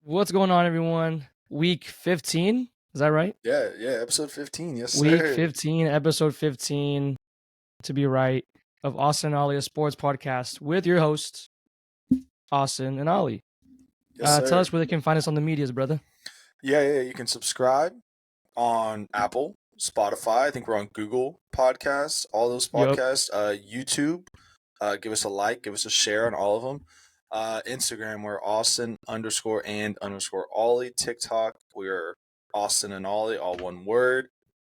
What's going on, everyone? Week 15, is that right? Yeah, episode 15. Yes, Week sir. 15, episode 15, to be right, of Austin and Ollie, a sports podcast with your hosts, Austin and Ollie. Yes, Tell sir. us where they can find us on the medias, brother. Yeah. You can subscribe on Apple, Spotify. I think we're on Google Podcasts, all those Yup. podcasts. YouTube. Give us a like, give us a share on all of them. Instagram, we're Austin_and_Ollie. TikTok, we're Austin and Ollie, all one word.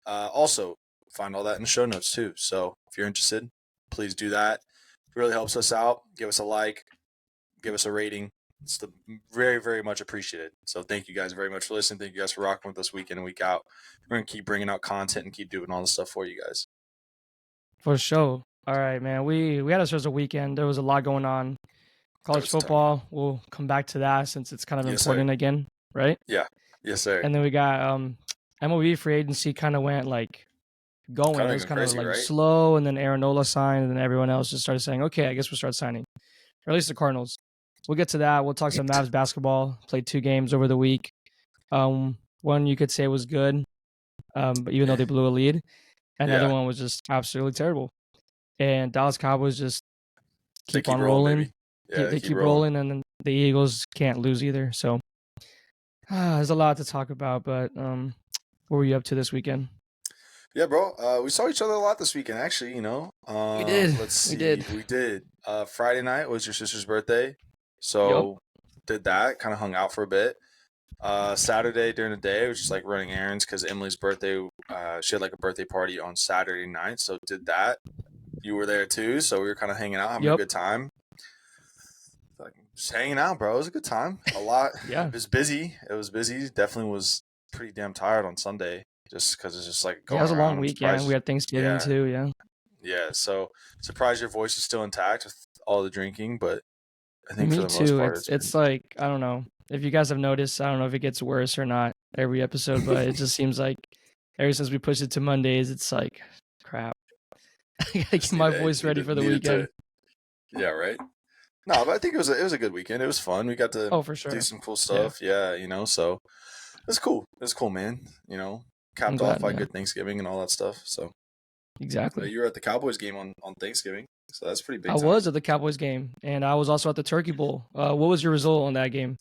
Also, find all that in the show notes too. So if you're interested, please do that. It really helps us out. Give us a like, give us a rating. It's very, very much appreciated. So thank you guys very much for listening. Thank you guys for rocking with us week in and week out. We're going to keep bringing out content and keep doing all this stuff for you guys. For sure. All right, man. We had ourselves a weekend. There was a lot going on. College football, we'll come back to that since it's kind of important again, right? Yeah. Yes, sir. And then we got MLB Free Agency kind of went like going. It was kind of like slow, and then Aaron signed, and then everyone else just started saying, okay, I guess we'll start signing. Or at least the Cardinals. We'll get to that. We'll talk some Mavs basketball. Played 2 games over the week. One you could say was good, but even though they blew a lead. Another one was just absolutely terrible. And Dallas Cowboys just keep on rolling. They keep rolling, and then the Eagles can't lose either. So there's a lot to talk about, but what were you up to this weekend? Yeah, bro. We saw each other a lot this weekend, actually, you know. We did. Let's see. We did. Friday night was your sister's birthday. So did that, kind of hung out for a bit. Saturday during the day, I was just like running errands because Emily's birthday, she had like a birthday party on Saturday night. So did that. You were there too. So we were kind of hanging out, having a good time. Like just hanging out, bro. It was a good time. A lot. Yeah. It was busy. Definitely was pretty damn tired on Sunday. Just because it's just like going it was a long around. weekend. We had Thanksgiving too, yeah. Yeah, so surprised your voice is still intact with all the drinking, but I think Me for the too. most part, it's like, I don't know. If you guys have noticed, I don't know if it gets worse or not every episode, but it just seems like ever since we pushed it to Mondays, it's like, crap. I gotta get my voice ready for the weekend. Yeah, right? No, but I think it was a good weekend. It was fun. We got to for sure. do some cool stuff. Yeah, you know, so it's cool. It's cool, man. You know, capped off by good Thanksgiving and all that stuff. So exactly. You were at the Cowboys game on Thanksgiving, so that's pretty big. I was at the Cowboys game, and I was also at the Turkey Bowl. What was your result on that game?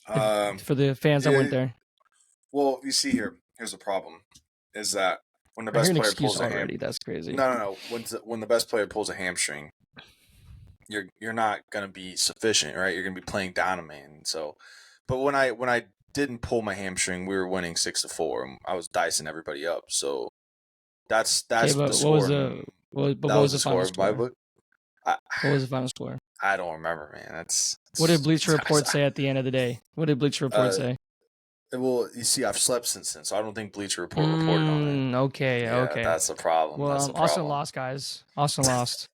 For the fans that weren't there. Well, you see here's the problem: is that when the best player pulls a hamstring, that's crazy. No. When the best player pulls a hamstring, you're not gonna be sufficient, right? You're gonna be playing down a man. So, but when I didn't pull my hamstring, we were winning 6-4. I was dicing everybody up. So that's the score. What was the final score? What was the final score? I don't remember, man. What did Bleacher Report say at the end of the day? What did Bleacher Report say? Well, you see, I've slept since then, so I don't think Bleacher Report reported on it. Okay. That's the problem. Well, Austin lost, guys. Austin lost.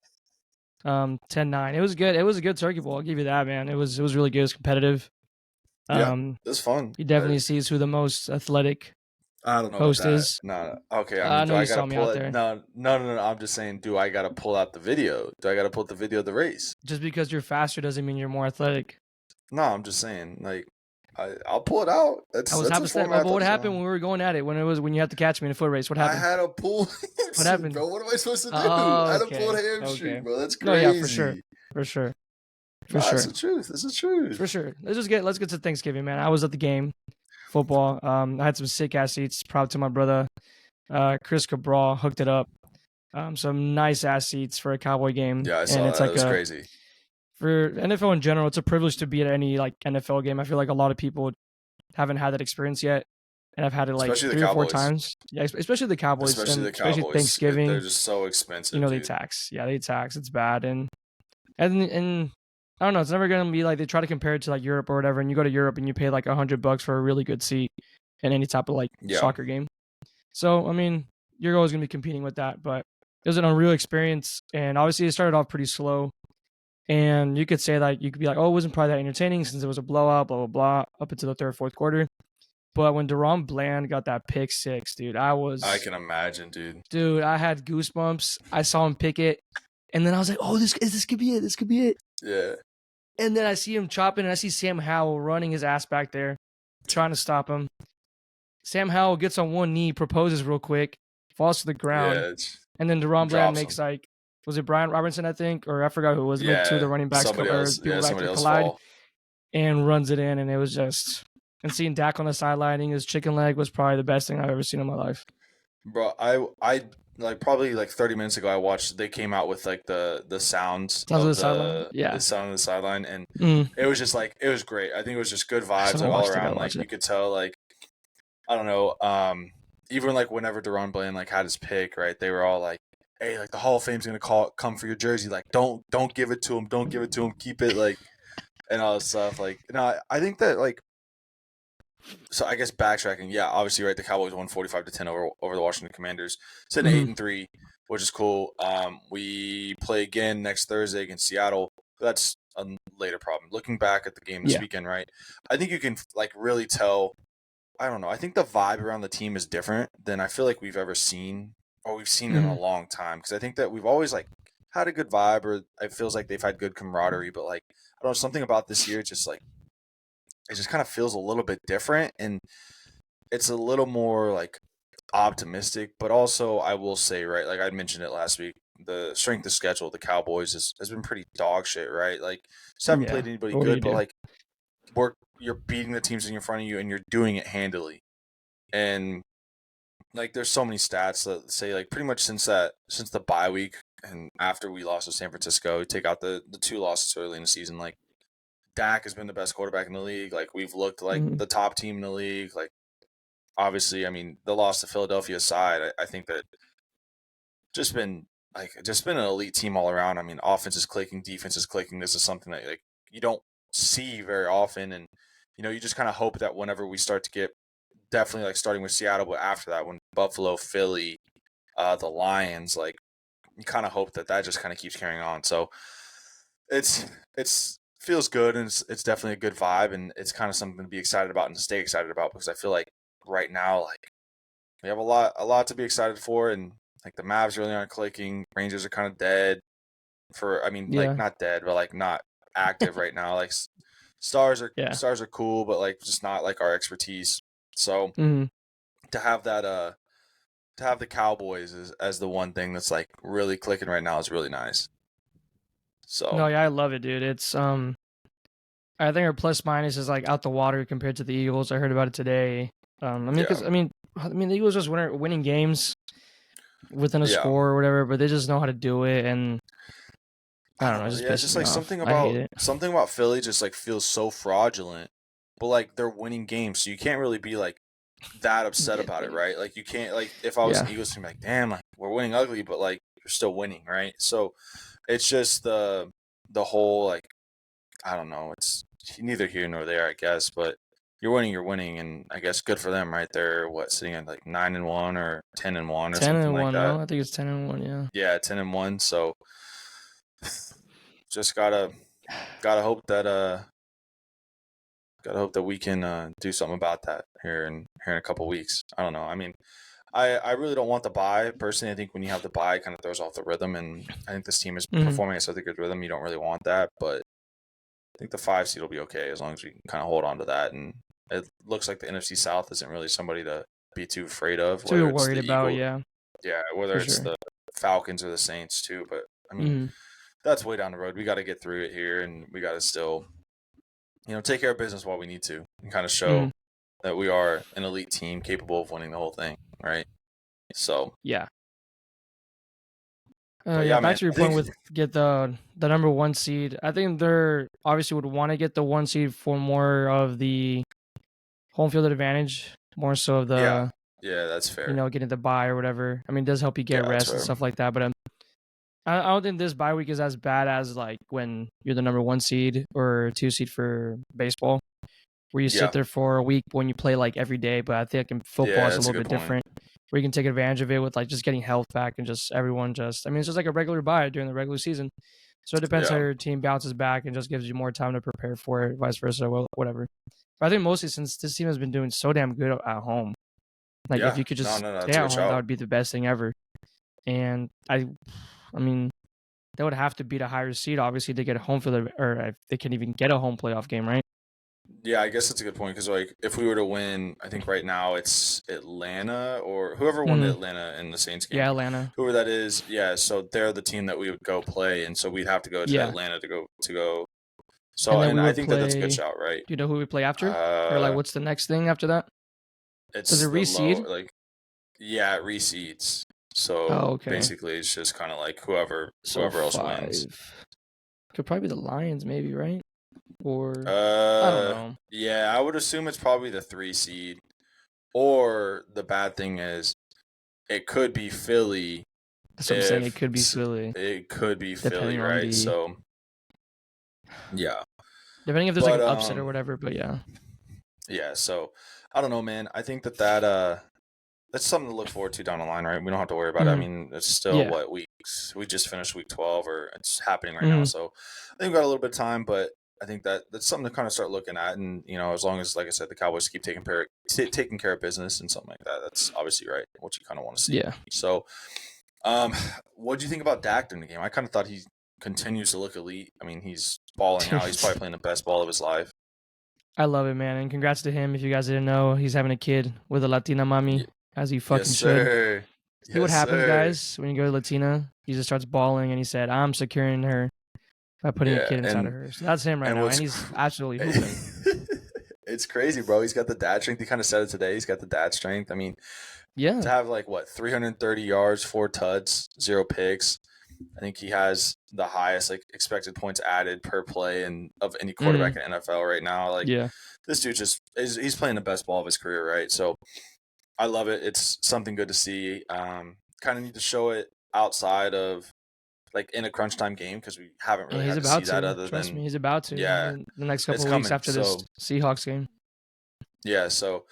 10-9. It was good. It was a good Turkey Bowl. I'll give you that, man. It was really good. It was competitive. It was fun. He definitely sees who the most athletic host is. No. Okay. I know you saw me out there. No. I'm just saying, do I got to pull out the video? Do I got to pull out the video of the race? Just because you're faster doesn't mean you're more athletic. No, I'm just saying, like, I'll pull it out. But what happened when we were going at it? When you had to catch me in a foot race? What happened? I had a pull. What happened, bro? What am I supposed to do? I had a pulled hamstring, bro. That's crazy. No, yeah, for sure. That's the truth. This is true. For sure. Let's get to Thanksgiving, man. I was at the game, football. I had some sick ass seats. Proud to my brother, Chris Cabral, hooked it up. Some nice ass seats for a Cowboy game. Yeah, I saw that. It was crazy. For NFL in general, it's a privilege to be at any like NFL game. I feel like a lot of people haven't had that experience yet, and I've had it like 3 or 4 times. Yeah, especially the Cowboys. Especially Thanksgiving. They're just so expensive. You know, they tax. Yeah, they tax. It's bad, and I don't know. It's never gonna be like they try to compare it to like Europe or whatever, and you go to Europe and you pay like $100 for a really good seat in any type of like soccer game. So I mean, you're always gonna be competing with that, but it was an unreal experience, and obviously it started off pretty slow. And you could say that you could be like, oh, it wasn't probably that entertaining since it was a blowout, blah, blah, blah, up until the 3rd, 4th quarter. But when DaRon Bland got that pick 6, dude, I can imagine, dude. Dude, I had goosebumps. I saw him pick it. And then I was like, oh, this could be it. This could be it. Yeah. And then I see him chopping, and I see Sam Howell running his ass back there, trying to stop him. Sam Howell gets on one knee, proposes real quick, falls to the ground, and then DaRon Bland makes was it Brian Robertson, I think, or I forgot who it was, make two of the running backs somebody else collide, fall. And runs it in, and it was just, and seeing Dak on the sideline eating his chicken leg was probably the best thing I've ever seen in my life. Bro, I like probably like 30 minutes ago I watched, they came out with like the sounds of the sideline. Yeah. The sound of the sideline, and it was just like, it was great. I think it was just good vibes like, all around. Like you could tell, like, I don't know, even like whenever DaRon Bland like had his pick, right, they were all like, hey, like the Hall of Fame's gonna come for your jersey, like don't give it to him, keep it, like, and all this stuff. Like, I think that, like, so I guess backtracking, yeah, obviously, right, the Cowboys won 45-10 over the Washington Commanders. Sitting 8-3, which is cool. We play again next Thursday against Seattle. That's a later problem. Looking back at the game this weekend, right, I think you can like really tell. I don't know. I think the vibe around the team is different than I feel like we've ever seen, or we've seen in a long time. Because I think that we've always like had a good vibe, or it feels like they've had good camaraderie. But like, I don't know, something about this year just like, it just kind of feels a little bit different, and it's a little more like optimistic. But also, I will say, right, like I mentioned it last week, the strength of schedule of the Cowboys has been pretty dog shit, right? Like, just haven't played anybody good, but like you're beating the teams in front of you, and you're doing it handily. And like, there's so many stats that say like pretty much since the bye week and after we lost to San Francisco, take out the two losses early in the season, like Dak has been the best quarterback in the league. Like, we've looked like the top team in the league. Like, obviously, I mean, the loss to Philadelphia aside, I think that just been an elite team all around. I mean, offense is clicking, defense is clicking. This is something that like you don't see very often, and you just kind of hope that whenever we start to get, definitely like starting with Seattle, but after that, when Buffalo, Philly, the Lions, like you kind of hope that just kind of keeps carrying on. So it's feels good, and it's definitely a good vibe, and it's kind of something to be excited about and to stay excited about, because I feel like right now, like, we have a lot to be excited for, and like the Mavs really aren't clicking. Rangers are kind of dead like not dead, but like not active right now. Like stars are cool, but like just not like our expertise. So to have that to have the Cowboys as the one thing that's like really clicking right now is really nice. So no, yeah, I love it, dude. It's I think our plus minus is like out the water compared to the Eagles. I heard about it today. I mean, because the Eagles just winning games within a score or whatever, but they just know how to do it, and I don't know. It's just like something about Philly just like feels so fraudulent, but like they're winning games, so you can't really be like that upset about it, right? Like you can't, like, if I was an Eagles team, like, damn, like we're winning ugly, but like you're still winning, right? So it's just the whole, like, I don't know, it's neither here nor there, I guess, but you're winning, and I guess good for them, right? They're sitting at like 9-1 or 10-1 or something like that. No, I think it's 10-1, yeah. Yeah, 10-1. So just gotta hope that we can do something about that here in a couple weeks. I don't know. I mean, I really don't want the bye personally. I think when you have the bye, it kind of throws off the rhythm, and I think this team is performing at such a good rhythm. You don't really want that, but I think the 5 seed will be okay as long as we can kind of hold on to that. And it looks like the NFC South isn't really somebody to be too afraid of. Too worried about, yeah, whether it's the Falcons or the Saints too. But I mean, that's way down the road. We got to get through it here, and we got to still, take care of business while we need to, and kind of show that we are an elite team capable of winning the whole thing, right? So back to your point with get the number 1 seed. I think they're obviously would want to get the 1 seed for more of the home field advantage, more so of the that's fair. Getting the bye or whatever. I mean, it does help you get rest and stuff like that. But I don't think this bye week is as bad as like when you're the number 1 seed or 2 seed for baseball, where you sit there for a week when you play like every day. But I think in football it's a little bit different, where you can take advantage of it with like just getting health back and just everyone it's just like a regular bye during the regular season. So it depends how your team bounces back and just gives you more time to prepare for it, vice versa, whatever. But I think mostly since this team has been doing so damn good at home, like if you could just stay at home, that would be the best thing ever. And I mean, they would have to beat a higher seed, obviously, to get a home field, or if they can even get a home playoff game, right? Yeah, I guess that's a good point because like if we were to win, I think right now it's Atlanta or whoever won Mm. Atlanta in the Saints game. Yeah, Atlanta. Whoever that is, yeah. So they're the team that we would go play, and so we'd have to go to Yeah. Atlanta to go. So And then and we I would think play, that's a good shout, right? do you know who we play after? Or like what's the next thing after that? Does It's it the low, reseed? like yeah, it reseeds. So Oh, okay. basically, it's just kind of like whoever So else 5. wins. Could probably be the Lions, maybe, right? Or I don't know. Yeah, I would assume it's probably the 3 seed. Or the bad thing is, it could be Philly. That's what I'm saying. It could be Philly. It could be Philly, Depending on right? So yeah. Depending if there's like an upset or whatever, but yeah. Yeah, so I don't know, man. I think that that's something to look forward to down the line, right? We don't have to worry about it. I mean, it's still what weeks? We just finished week 12, or it's happening right now. So I think we've got a little bit of time, but I think that's something to kind of start looking at. And as long as, like I said, the Cowboys keep taking care of business and something like that, that's obviously right. What you kind of want to see. Yeah. So, what do you think about Dak during the game? I kind of thought he continues to look elite. I mean, he's balling out. He's probably playing the best ball of his life. I love it, man, and congrats to him. If you guys didn't know, he's having a kid with a Latina mommy, as he fucking should. See what happens, guys, when you go to Latina. He just starts bawling, and he said, "I'm securing her by putting a kid inside of her." So that's him right now, and he's absolutely hooping. It's crazy, bro. He's got the dad strength. He kind of said it today. He's got the dad strength. I mean, to have 330 yards, 4 tuds, 0 picks. I think he has the highest expected points added per play of any quarterback in NFL right now. This dude he's playing the best ball of his career, right? So I love it. It's something good to see. Kind of need to show it outside of in a crunch time game because we haven't really had to see that Trust me, he's about to. Yeah, the next couple of weeks after this Seahawks game. Yeah, so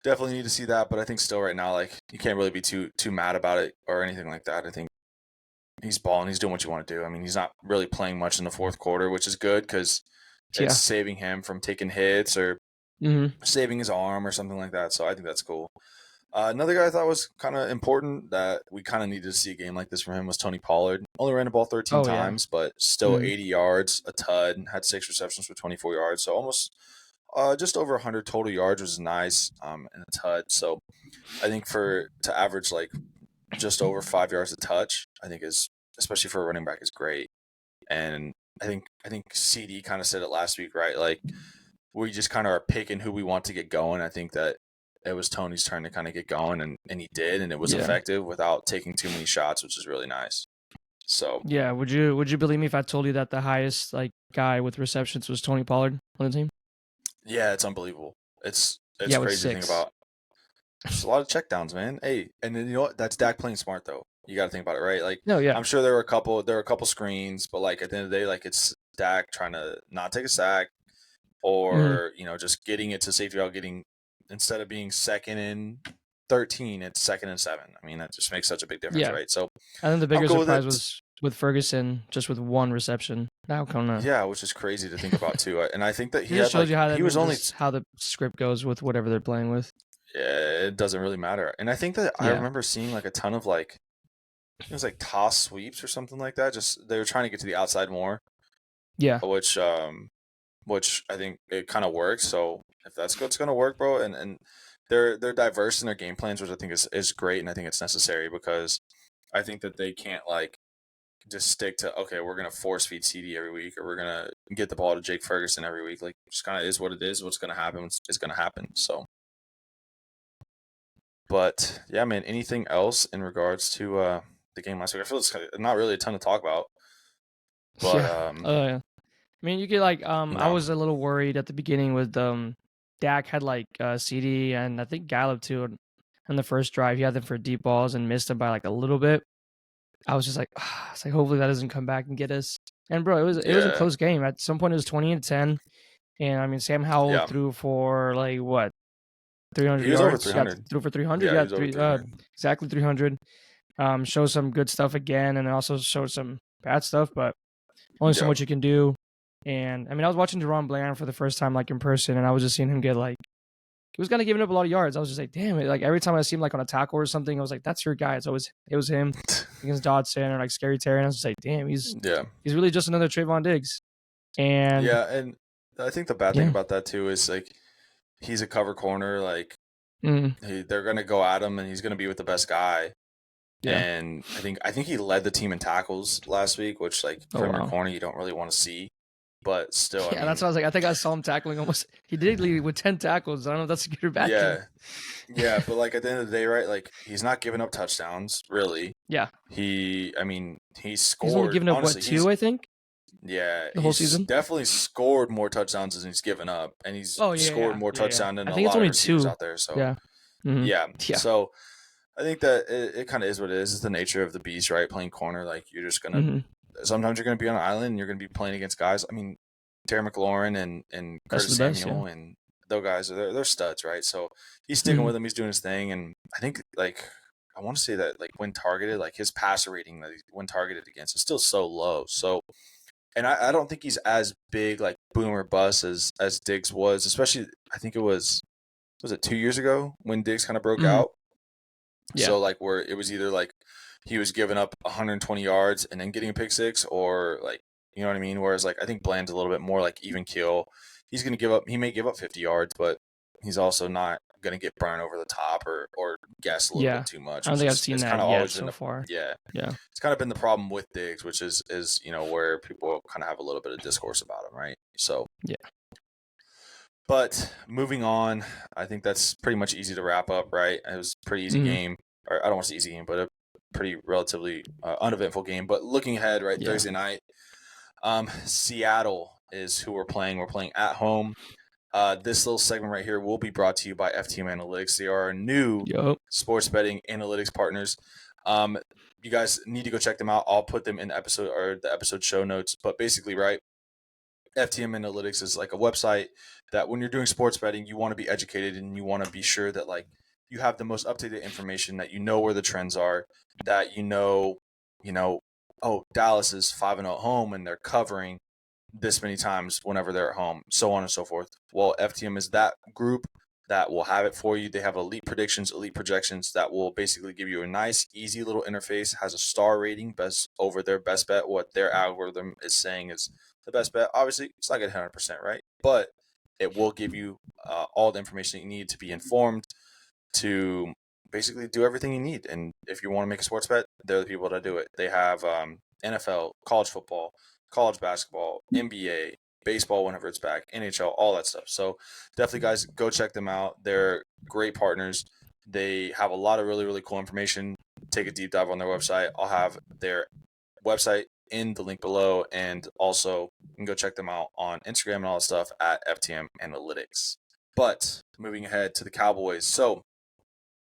definitely need to see that, but I think still right now you can't really be too mad about it or anything like that. I think he's balling. He's doing what you want to do. I mean, he's not really playing much in the fourth quarter, which is good because it's saving him from taking hits or saving his arm or something like that. So I think that's cool. Another guy I thought was kind of important that we kind of needed to see a game like this from him was Tony Pollard. Only ran the ball 13 times, but still 80 yards, a tud, had 6 receptions for 24 yards. So almost just over 100 total yards, was nice, and a tud. So I think to average just over 5 yards a touch, I think is, especially for a running back, is great. And I think CD kind of said it last week, right? We just kind of are picking who we want to get going. I think that it was Tony's turn to kind of get going, and he did, and it was effective without taking too many shots, which is really nice. So yeah, would you believe me if I told you that the highest guy with receptions was Tony Pollard on the team? Yeah, it's unbelievable. It's crazy to think about. There's a lot of checkdowns, man. Hey, and then you know what? That's Dak playing smart though. You got to think about it, right? No, yeah. I'm sure there were a couple screens, but at the end of the day, it's Dak trying to not take a sack, or just getting it to safety route, instead of being 2nd and 13, it's 2nd and 7. I mean, that just makes such a big difference, right? So I think the bigger surprise was with Ferguson, just with 1 reception. Yeah, which is crazy to think about too. And I think that he just shows you how how the script goes with whatever they're playing with. Yeah, it doesn't really matter. And I think that I remember seeing a ton of it was toss sweeps or something like that. Just they were trying to get to the outside more. Yeah. Which I think it kind of works. So if that's what's going to work, bro, and they're diverse in their game plans, which I think is great, and I think it's necessary because I think that they can't just stick to, okay, we're going to force feed CD every week, or we're going to get the ball to Jake Ferguson every week. Just kind of is what it is. What's going to happen is going to happen. So, but yeah, man, anything else in regards to the game last week? I feel it's not really a ton to talk about. But, yeah. I mean, you could no. I was a little worried at the beginning with Dak had CD and I think Gallup too on the first drive. He had them for deep balls and missed them by a little bit. I was just hopefully that doesn't come back and get us. And bro, it was a close game. At some point it was 20-10, and I mean Sam Howell threw for 300 he was yards. Over 300. Threw for 300. Yeah, exactly 300. Showed some good stuff again, and also showed some bad stuff, but only so much you can do. And I mean, I was watching DaRon Bland for the first time in person, and I was just seeing him get he was kind of giving up a lot of yards. I was just like, damn it. Like every time I see him like on a tackle or something, I was like, that's your guy. It was him against Dodson or like Scary Terry. And I was just like, damn, he's really just another Trayvon Diggs. And and I think the bad thing about that too is like he's a cover corner. Like they're gonna go at him, and he's gonna be with the best guy. Yeah. And I think he led the team in tackles last week, which like from your corner you don't really want to see. But still, yeah, that's what I was like. I think I saw him tackling almost. He did lead with 10 tackles. I don't know if that's a good or bad thing. Yeah, but like at the end of the day, right? Like he's not giving up touchdowns, really. Yeah. He scored. He's only given up honestly, 2, I think. Yeah, the whole season. Definitely scored more touchdowns than he's given up, and he's scored more touchdowns than a lot of receivers out there. So yeah. So I think that it kind of is what it is. It's the nature of the beast, right? Playing corner, like you're just gonna. Sometimes you're gonna be on an island, and you're gonna be playing against guys. I mean, Terry McLaurin and Curtis Samuel and those guys they're studs, right? So he's sticking with him. He's doing his thing, and I think like I want to say that like when targeted, like his passer rating that when targeted against is still so low. So. And I don't think he's as big like boom or bust as Diggs was, especially I think it was it 2 years ago when Diggs kind of broke out. Yeah. So like where it was either like he was giving up 120 yards and then getting a pick six, or like you know what I mean. Whereas like I think Bland's a little bit more like even keel. He may give up 50 yards, but he's also not going to get burned over the top or guess a little bit too much. I don't think I've seen that yet so far. Yeah. It's kind of been the problem with Diggs, which is where people kind of have a little bit of discourse about him, right? So But moving on, I think that's pretty much easy to wrap up, right? It was a pretty easy game, or I don't want to say easy game, but a pretty relatively uneventful game. But looking ahead, right, Thursday night, Seattle is who we're playing. We're playing at home. This little segment right here will be brought to you by FTM Analytics. They are our new sports betting analytics partners. You guys need to go check them out. I'll put them in the episode show notes. But basically, right, FTM Analytics is like a website that when you're doing sports betting, you want to be educated and you want to be sure that like you have the most up-to-date information, that you know where the trends are, that you know, oh, Dallas is 5-0 at home and they're covering this many times whenever they're at home, so on and so forth. Well, FTM is that group that will have it for you. They have elite predictions, elite projections that will basically give you a nice, easy little interface, has a star rating best over their best bet, what their algorithm is saying is the best bet. Obviously, it's not going to 100%, right? But it will give you all the information you need to be informed, to basically do everything you need. And if you want to make a sports bet, they're the people that do it. They have NFL, college football, college basketball, NBA, baseball whenever it's back, NHL, all that stuff. So definitely, guys, go check them out. They're great partners. They have a lot of really, really cool information. Take a deep dive on their website. I'll have their website in the link below, and also you can go check them out on Instagram and all that stuff at FTM Analytics. But moving ahead to the Cowboys. So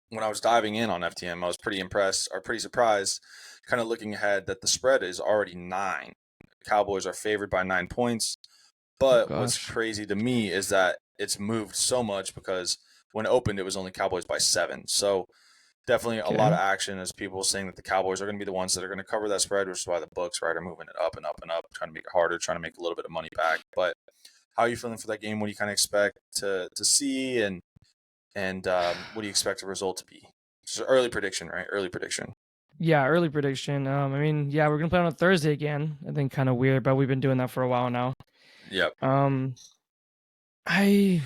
when I was diving in on FTM, I was pretty impressed or pretty surprised, kind of looking ahead, that the spread is already 9. Cowboys are favored by 9 points. But what's crazy to me is that it's moved so much, because when it opened, it was only Cowboys by 7. So definitely a lot of action as people saying that the Cowboys are going to be the ones that are going to cover that spread, which is why the books, right, are moving it up and up and up, trying to make it harder, trying to make a little bit of money back. But how are you feeling for that game? What do you kind of expect to see, and what do you expect the result to be? It's an early prediction, right? Early prediction. Yeah, early prediction. I mean, yeah, we're going to play on a Thursday again. I think kind of weird, but we've been doing that for a while now. Yep. I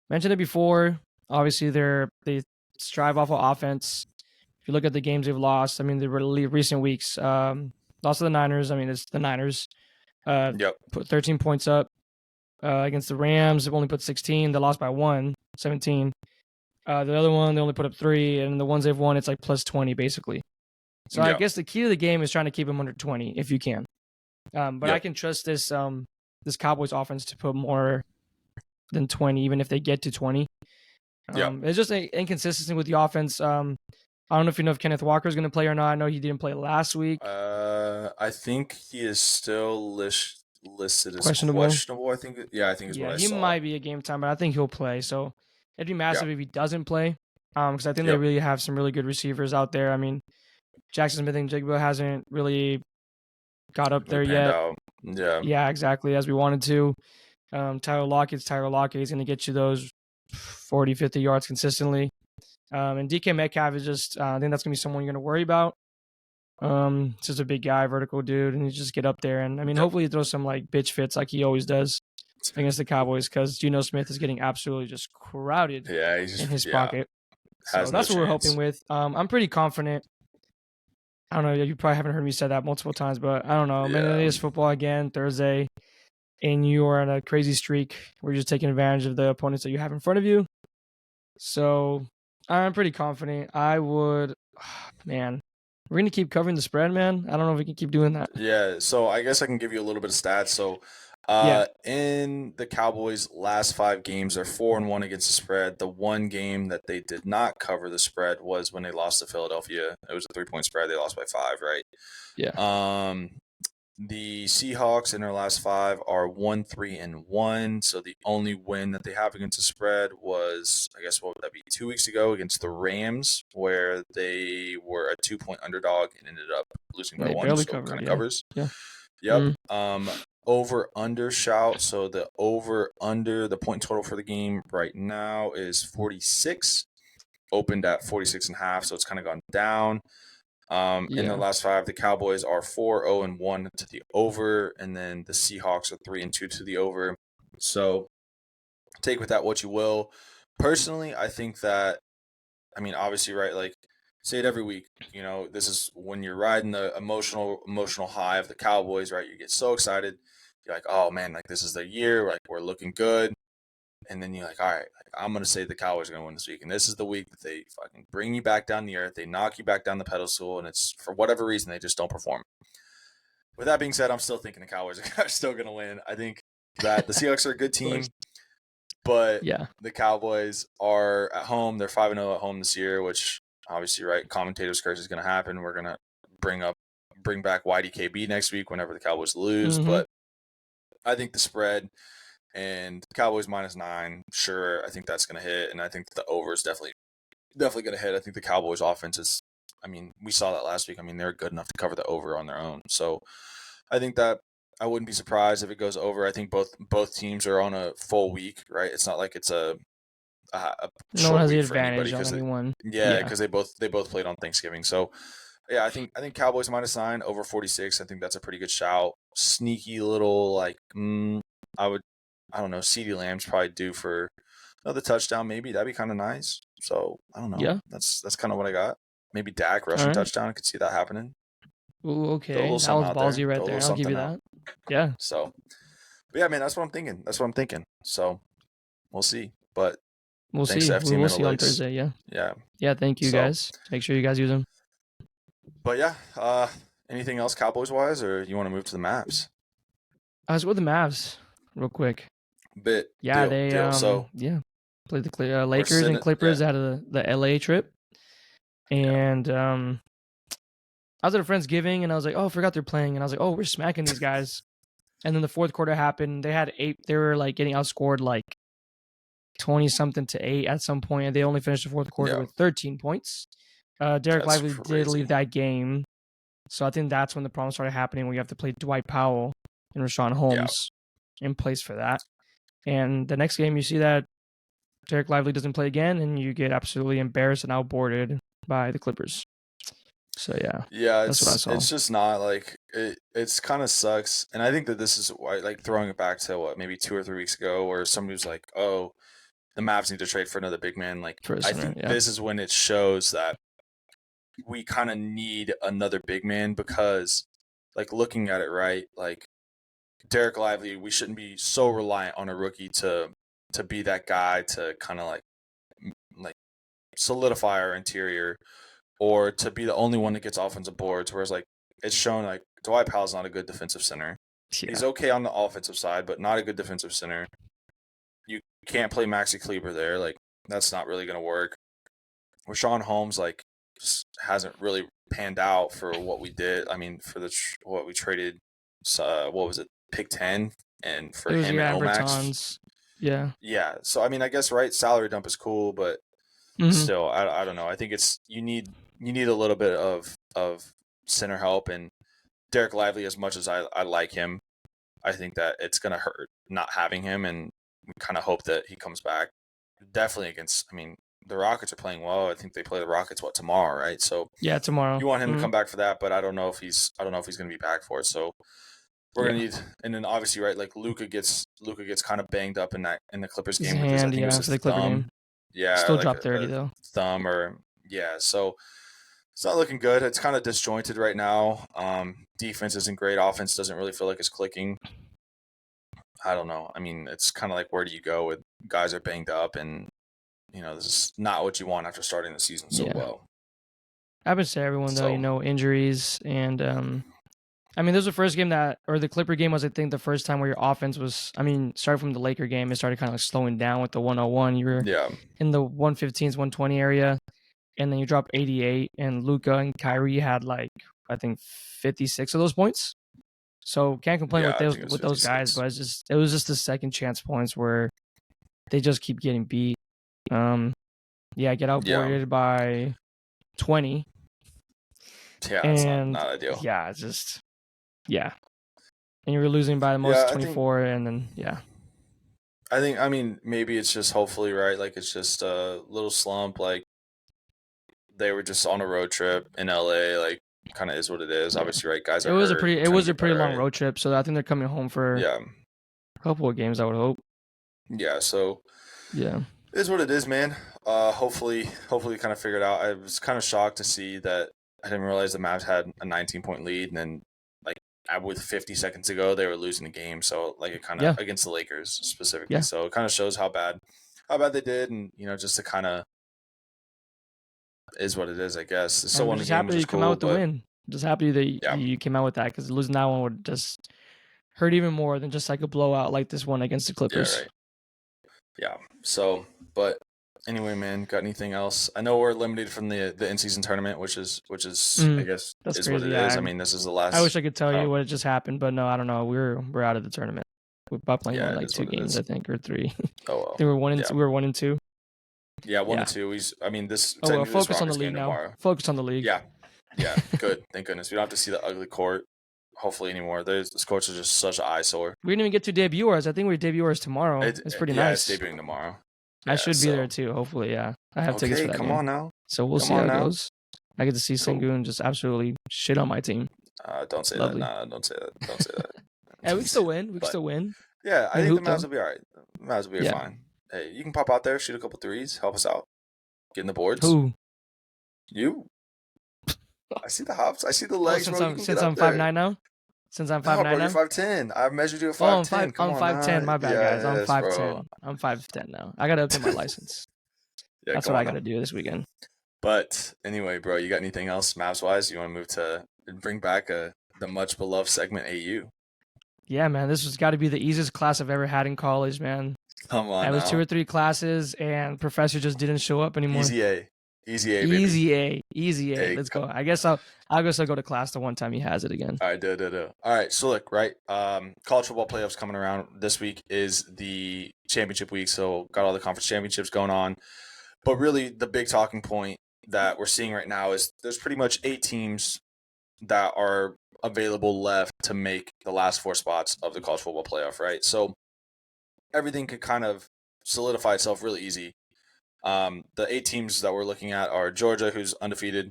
mentioned it before. Obviously, they strive off of offense. If you look at the games they've lost, I mean, the really recent weeks, lost to the Niners. I mean, it's the Niners. Put 13 points up against the Rams. They've only put 16. They lost by 1, 17. The other one, they only put up 3, and the ones they've won, it's like plus 20, basically. So I guess the key to the game is trying to keep them under 20 if you can. But I can trust this Cowboys offense to put more than 20, even if they get to 20. It's just an inconsistency with the offense. I don't know if you know if Kenneth Walker is going to play or not. I know he didn't play last week. I think he is still listed as questionable. I think is what I saw. He might be a game time, but I think he'll play. So it'd be massive if he doesn't play, because I think they really have some really good receivers out there. I mean, Jackson Smith and Jigba hasn't really got up there yet. Yeah, exactly, as we wanted to. Tyler Lockett's Tyler Lockett. He's going to get you those 40, 50 yards consistently. And DK Metcalf is just, I think that's going to be someone you're going to worry about. He's just a big guy, vertical dude, and he just get up there. And I mean, hopefully he throws some like bitch fits like he always does against the Cowboys, because Geno Smith is getting absolutely just crowded in his pocket. So that's what we're hoping with. I'm pretty confident. I don't know. You probably haven't heard me say that multiple times, but I don't know. Man, it is football again, Thursday, and you are on a crazy streak where you're just taking advantage of the opponents that you have in front of you. So I'm pretty confident. I would, man. We're going to keep covering the spread, man. I don't know if we can keep doing that. Yeah, so I guess I can give you a little bit of stats. So in the Cowboys' last 5 games, they're 4-1 against the spread. The one game that they did not cover the spread was when they lost to Philadelphia. It was a 3-point spread. They lost by 5, right? Yeah. The Seahawks in their last 5 are 1-3-1. So the only win that they have against the spread was, I guess, what would that be, 2 weeks ago against the Rams, where they were a 2-point underdog and ended up losing by 1. So covered, kind of covers. Yeah. Yep. Over under shout. So the over under the point total for the game right now is 46. Opened at 46.5, so it's kind of gone down. In the last 5, the Cowboys are 4-0-1 to the over, and then the Seahawks are 3-2 to the over. So take with that what you will. Personally, I think that, I mean, obviously, right, like, say it every week, you know, this is when you're riding the emotional high of the Cowboys, right? You get so excited. You're like, oh, man, like, this is the year. Like, we're looking good. And then you're like, all right, I'm going to say the Cowboys are going to win this week. And this is the week that they fucking bring you back down the earth. They knock you back down the pedestal, and it's, for whatever reason, they just don't perform. With that being said, I'm still thinking the Cowboys are still going to win. I think that the Seahawks are a good team, but the Cowboys are at home. They're 5-0 at home this year, which obviously, right, commentators' curse is going to happen. We're going to bring back YDKB next week whenever the Cowboys lose. But I think the spread and Cowboys -9, sure, I think that's going to hit, and I think the over is definitely going to hit. I think the Cowboys offense is, I mean, we saw that last week. I mean, they're good enough to cover the over on their own. So I think that I wouldn't be surprised if it goes over. I think both teams are on a full week, right? It's not like it's a no one has the advantage on anyone. Because they both played on Thanksgiving. So yeah, I think Cowboys -9 over 46. I think that's a pretty good shout. Sneaky little, like, I don't know, CeeDee Lamb's probably due for another touchdown. Maybe that'd be kind of nice. So I don't know. Yeah, that's kind of what I got. Maybe Dak rushing touchdown. I could see that happening. Ooh, okay. That was ballsy right there. I'll give you that. Yeah. So, but yeah, man, that's what I'm thinking. So we'll see. But we'll see. We'll see on Thursday. Yeah. Yeah. Yeah. Thank you guys. Make sure you guys use them. But yeah, anything else Cowboys wise, or you want to move to the Mavs? I was with the Mavs real quick. They played the Lakers and Clippers out of the LA trip, and I was at a friend's giving, and I was like, oh, I forgot they're playing, and I was like, oh, we're smacking these guys. And then the fourth quarter happened. They had 8. They were like getting outscored like 20-something to 8 at some point, and they only finished the fourth quarter with 13 points. Derek Lively did leave that game, so I think that's when the problem started happening. Where you have to play Dwight Powell and Rashawn Holmes in place for that. And the next game, you see that Derek Lively doesn't play again, and you get absolutely embarrassed and outboarded by the Clippers. So that's what I saw. It's just not like it's kind of sucks, and I think that this is why, like, throwing it back to maybe 2 or 3 weeks ago, where somebody was like, "Oh, the Mavs need to trade for another big man." Like, I think this is when it shows that we kind of need another big man, because, like, looking at it, right, like, Derek Lively, we shouldn't be so reliant on a rookie to be that guy to kind of like solidify our interior, or to be the only one that gets offensive boards. Whereas, like, it's shown, like, Dwight Powell's not a good defensive center. Yeah. He's okay on the offensive side, but not a good defensive center. You can't play Maxi Kleber there. Like, that's not really going to work. Rashawn Holmes, like, just hasn't really panned out for what we did. I mean, for what we traded, what was it, pick 10, and for him and Omax. Yeah. So I mean, I guess, right, salary dump is cool, but still, I don't know. I think it's you need a little bit of center help, and Derek Lively, as much as I like him, I think that it's gonna hurt not having him, and we kind of hope that he comes back definitely against. I mean, the Rockets are playing well. I think they play the Rockets tomorrow, right? So Yeah, tomorrow. you want him to come back for that, but I don't know if he's going to be back for it. So we're gonna need, and then obviously, right, like Luka gets kind of banged up in the Clippers His game because I hand, think it was for his the Clipper thumb. game. Yeah, Still like dropped 30 though. Thumb so it's not looking good. It's kind of disjointed right now. Defense isn't great. Offense doesn't really feel like it's clicking. I don't know. I mean, it's kind of like, where do you go with guys are banged up, and this is not what you want after starting the season so well. I've been saying everyone though, injuries and I mean, this was the first game the Clipper game was, I think, the first time where your offense was, starting from the Laker game, it started kind of like slowing down with the 101. You were in the 115s, 120 area, and then you dropped 88, and Luka and Kyrie had like, I think, 56 of those points. So can't complain with those guys, but it was just the second chance points where they just keep getting beat. Get outboarded by 20. Yeah, it's not ideal. Yeah, it's just and you were losing by the most 24, and then I mean, maybe it's just hopefully, right, like it's just a little slump, like they were just on a road trip in LA, like kind of is what it is. Obviously, right, guys are hurt. It was a pretty long road trip, so I think they're coming home for a couple of games, I would hope. Yeah, so it is what it is, man. Hopefully kind of figure it out. I was kind of shocked to see that. I didn't realize the Mavs had a 19-point lead, and then with 50 seconds to go, they were losing the game. So like it kind of against the Lakers specifically. Yeah. So it kind of shows how bad they did, and just to kind of is what it is, I guess. So one game was come out with the win. Just happy that you came out with that, because losing that one would just hurt even more than just like a blowout like this one against the Clippers. Yeah, right. Yeah. So, but anyway, man, got anything else? I know we're eliminated from the in-season tournament, which is I guess that's is crazy. What it is. I mean, this is the last. I wish I could tell you what just happened, but no, I don't know. We're out of the tournament. We're playing like 2 games, I think, or 3. Oh well. They were 1 and 2. We were 1 and 2. Yeah, 1 and 2. This. Oh well, focus on the league now. Tomorrow. Focus on the league. Yeah. Good. Thank goodness we don't have to see the ugly court. Hopefully anymore. This courts are just such an eyesore. We didn't even get to debut ours. I think we debut ours tomorrow. It's pretty nice. It's debuting tomorrow. I should be there too. Hopefully, I have tickets for that. Come on now. So we'll see how it goes. I get to see Sengun just absolutely shit on my team. Don't say that. Nah, don't say that. Don't say that. Hey, we can still win. We can still win. Yeah, I think the Mavs will be all right. The Mavs will be fine. Hey, you can pop out there, shoot a couple threes, help us out, get in the boards. Who? You. I see the hops. I see the legs. Since I'm 5'9" now. Since I'm 5'9" now. You're 5'10". I measured you at 5'10". I'm 5'10". My bad, guys. I'm 5'10". I'm 5'10" now. I gotta update my license. That's what I gotta do this weekend. But anyway, bro, you got anything else Mavs wise? You want to move to bring back the much beloved segment AU? Yeah, man. This has got to be the easiest class I've ever had in college, man. Come on. It was 2 or 3 classes, and professor just didn't show up anymore. Easy A, baby. Easy A. Hey, let's go. I guess I'll go to class the one time he has it again. All right, All right, so look, right, college football playoffs coming around. This week is the championship week, so got all the conference championships going on. But really, the big talking point that we're seeing right now is there's pretty much 8 teams that are available left to make the last 4 spots of the college football playoff, right? So everything could kind of solidify itself really easy. The 8 teams that we're looking at are Georgia, who's undefeated,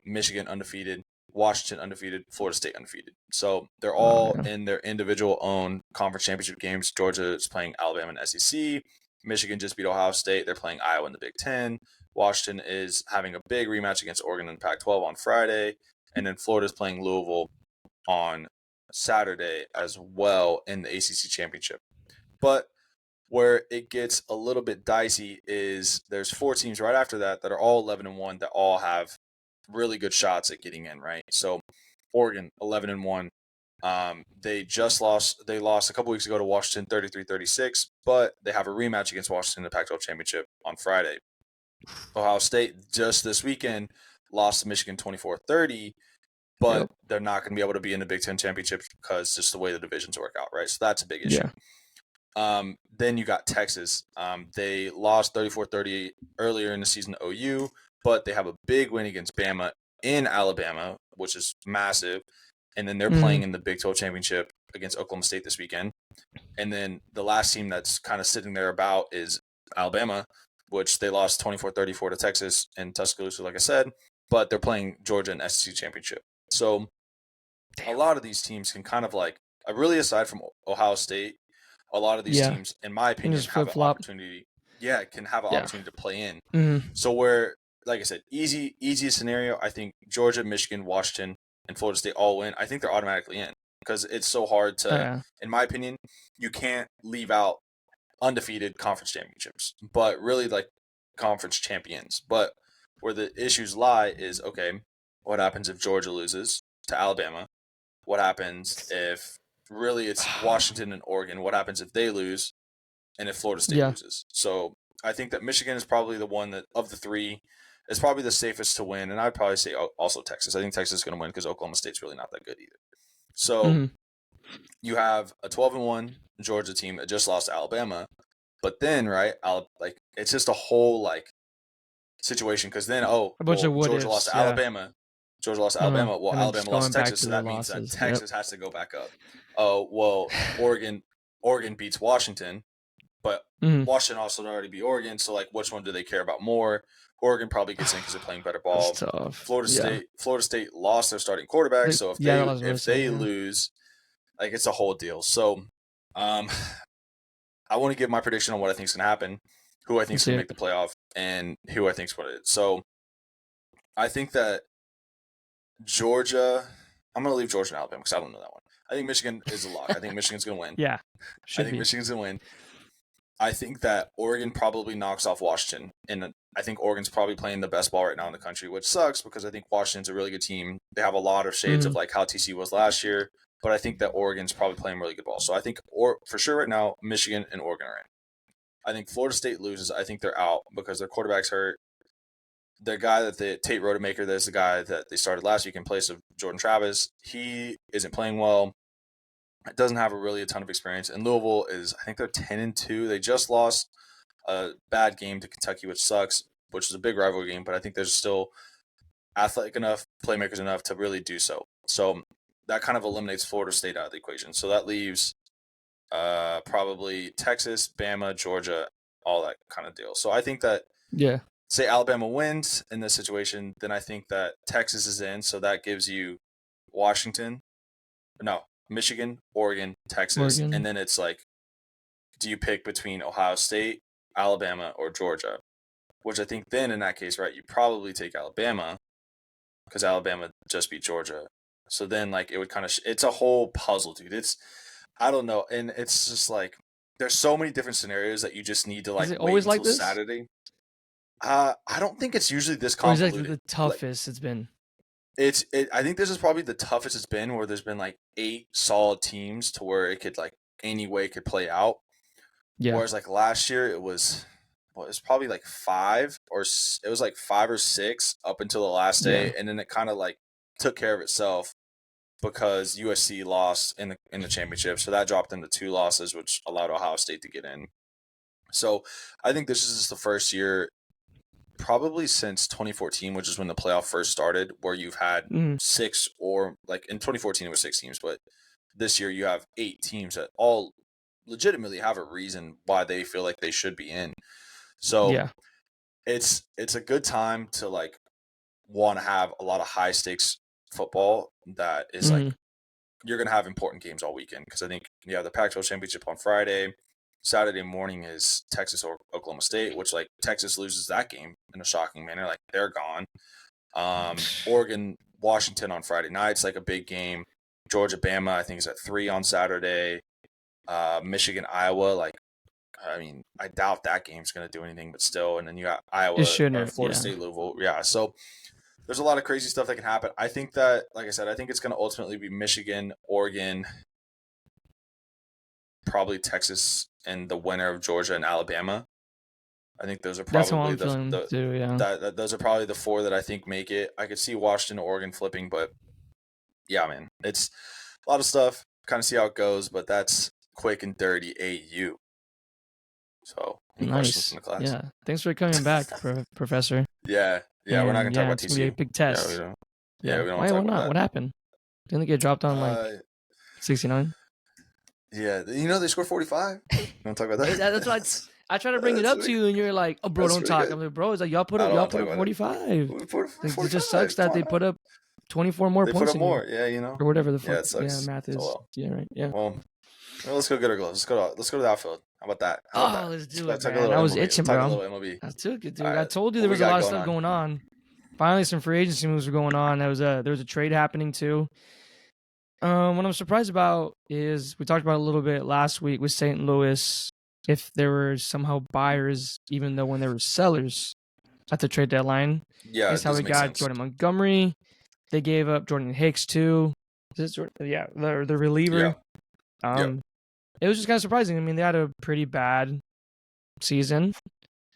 Michigan undefeated, Washington undefeated, Florida State undefeated. So they're all in their individual own conference championship games. Georgia is playing Alabama in SEC. Michigan just beat Ohio State. They're playing Iowa in the Big Ten. Washington is having a big rematch against Oregon in the Pac-12 on Friday. And then Florida is playing Louisville on Saturday as well in the ACC championship. But where it gets a little bit dicey is there's 4 teams right after that are all 11-1 that all have really good shots at getting in, right? So Oregon 11-1. They lost a couple weeks ago to Washington 33-36, but they have a rematch against Washington in the Pac-12 championship on Friday. Ohio State just this weekend lost to Michigan 24-30, but they're not going to be able to be in the Big Ten championship because just the way the divisions work out, right? So that's a big issue. Then you got Texas. They lost 34-30 earlier in the season to OU, but they have a big win against Bama in Alabama, which is massive. And then they're playing in the Big 12 championship against Oklahoma State this weekend. And then the last team that's kind of sitting there about is Alabama, which they lost 24-34 to Texas in Tuscaloosa, like I said, but they're playing Georgia in SEC championship. So a lot of these teams can kind of like, really aside from Ohio State, a lot of these teams, in my opinion, have an opportunity. Yeah, can have an opportunity to play in. Mm-hmm. So where, like I said, easiest scenario, I think Georgia, Michigan, Washington, and Florida State all win. I think they're automatically in because it's so hard to, in my opinion, you can't leave out undefeated conference championships, but really like conference champions. But where the issues lie is, okay, what happens if Georgia loses to Alabama? What happens if really it's Washington and Oregon? What happens if they lose and if Florida State loses? So I think that Michigan is probably the one that, of the three, is probably the safest to win. And I'd probably say also Texas. I think Texas is going to win because Oklahoma State's really not that good either. So you have a 12-1 Georgia team that just lost to Alabama. But then, right, like it's just a whole like situation because then, Georgia lost to Alabama. Georgia lost to Alabama. Well, Alabama lost to Texas, so that means that Texas has to go back up. Oh, well, Oregon beats Washington, but Washington also already beat Oregon. So, like, which one do they care about more? Oregon probably gets in because they're playing better ball. Florida State lost their starting quarterback. So if they lose, like, it's a whole deal. So, I want to give my prediction on what I think is going to happen, who I think is going to make the playoff, and who I think is what it is. So, I think that Georgia, I'm going to leave Georgia and Alabama because I don't know that one. I think Michigan is a lock. I think Michigan's going to win. Yeah. I think Michigan's going to win. I think that Oregon probably knocks off Washington. And I think Oregon's probably playing the best ball right now in the country, which sucks because I think Washington's a really good team. They have a lot of shades of like how TCU was last year. But I think that Oregon's probably playing really good ball. So I think for sure right now, Michigan and Oregon are in. I think Florida State loses. I think they're out because their quarterback's hurt. The guy that Tate Rodemaker, there's the guy that they started last week in place of Jordan Travis. He isn't playing well. It doesn't have a ton of experience. And Louisville I think they're 10-2. They just lost a bad game to Kentucky, which sucks, which is a big rivalry game. But I think there's still athletic enough, playmakers enough to really do so. So that kind of eliminates Florida State out of the equation. So that leaves probably Texas, Bama, Georgia, all that kind of deal. So I think that say Alabama wins in this situation, then I think that Texas is in. So that gives you Michigan, Oregon, Texas. And then it's like, do you pick between Ohio State, Alabama, or Georgia? Which I think then in that case, right, you probably take Alabama because Alabama just beat Georgia. So then like it would kind of, it's a whole puzzle, dude. I don't know. And it's just like, there's so many different scenarios that you just need to like wait until like Saturday. I don't think it's usually this convoluted. Or is it the toughest it's been? I think this is probably the toughest it's been, where there's been like 8 solid teams to where it could like any way it could play out. Yeah. Whereas like last year it was probably like 5 or 6 up until the last day, and then it kind of like took care of itself because USC lost in the championship, so that dropped them to 2 losses, which allowed Ohio State to get in. So I think this is just the first year, probably since 2014, which is when the playoff first started, where you've had 6 or like in 2014 it was 6 teams, but this year you have 8 teams that all legitimately have a reason why they feel like they should be in. So it's a good time to like want to have a lot of high stakes football that is like you're going to have important games all weekend, because I think you have the Pac-12 championship on Friday. Saturday morning is Texas or Oklahoma State, which like Texas loses that game in a shocking manner. Like they're gone. Oregon, Washington on Friday night's like a big game. Georgia, Bama, I think is at 3 on Saturday. Michigan, Iowa, like, I mean, I doubt that game's going to do anything, but still. And then you got Iowa, Florida State, Louisville. Yeah. So there's a lot of crazy stuff that can happen. I think that, like I said, I think it's going to ultimately be Michigan, Oregon, probably Texas, and the winner of Georgia and Alabama. I think those are probably those are probably the 4 that I think make it. I could see Washington, Oregon flipping, but yeah, man, it's a lot of stuff. Kind of see how it goes, but that's quick and dirty AU. So, any questions from the class? Yeah, thanks for coming back, Professor. Yeah, we're not gonna talk about TCU. It's gonna be a big test. We don't. Why not? What happened? Didn't they get dropped on like 69? Yeah, they scored 45. You want to talk about that? That's what I try to bring it up to you, and you're like, "Oh, bro, don't talk." I'm like, "Bro, it's like y'all put up 45." It just sucks that they put up 24 more points. They put up more, yeah, or whatever the fuck. Yeah, it sucks. Math is. Oh, well. Yeah, right. Yeah. Well, let's go get our gloves. Let's go to the outfield. How about that? Let's do it, man. I was itching, bro. I took it, dude. I told you there was a lot of stuff going on. Finally, some free agency moves were going on. There was a trade happening too. What I'm surprised about is we talked about it a little bit last week with St. Louis. If there were somehow buyers, even though when there were sellers at the trade deadline. Yeah, that's how we got Jordan Montgomery. They gave up Jordan Hicks too. Is this the reliever. It was just kind of surprising. I mean, they had a pretty bad season.